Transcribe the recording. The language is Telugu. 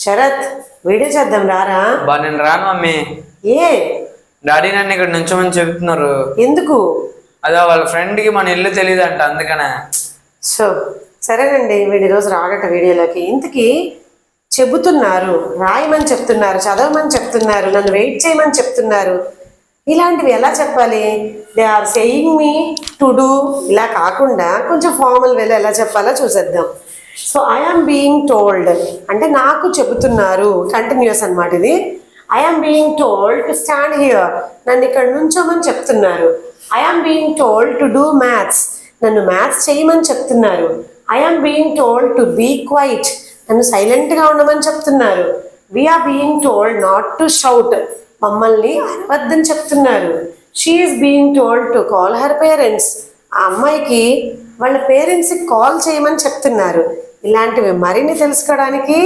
శరత్, వీడియో చేద్దాం రారా. నేను రాను మమ్మీ. ఏ డాడీ నన్ను ఇక్కడ నుంచోమని చెప్తున్నారు. ఎందుకు? అదే వాళ్ళ ఫ్రెండ్ కి మన ఇల్లు తెలియదంట, అందుకనే. సో సరేనండి, వీడి రోజు రాగట వీడియోలోకి. ఇంతకీ చెబుతున్నారు, రాయమని చెప్తున్నారు, చదవమని చెప్తున్నారు, నన్ను వెయిట్ చేయమని చెప్తున్నారు. ఇలాంటివి ఎలా చెప్పాలి? They are saying me to do, ఇలా కాకుండా కొంచెం ఫార్మల్ వేలో ఎలా చెప్పాలో చూసేద్దాం. So I am being told అంటే నాకు చెబుతున్నారు, కంటిన్యూస్ అన్నమాట ఇది. I am being told to stand here, నన్ను ఇక్కడ నుంచోమని చెప్తున్నారు. I am being told to do maths, నన్ను మ్యాథ్స్ చేయమని చెప్తున్నారు. I am being told to be quiet, నన్ను సైలెంట్గా ఉండమని చెప్తున్నారు. We are being told not to shout, మమ్మల్ని అరవద్దని చెప్తున్నారు. She is being told to call her parents, ఆ అమ్మాయికి వాళ్ళ పేరెంట్స్కి కాల్ చేయమని చెప్తున్నారు. ఇలాంటివి మరిన్ని తెలుసుకోవడానికి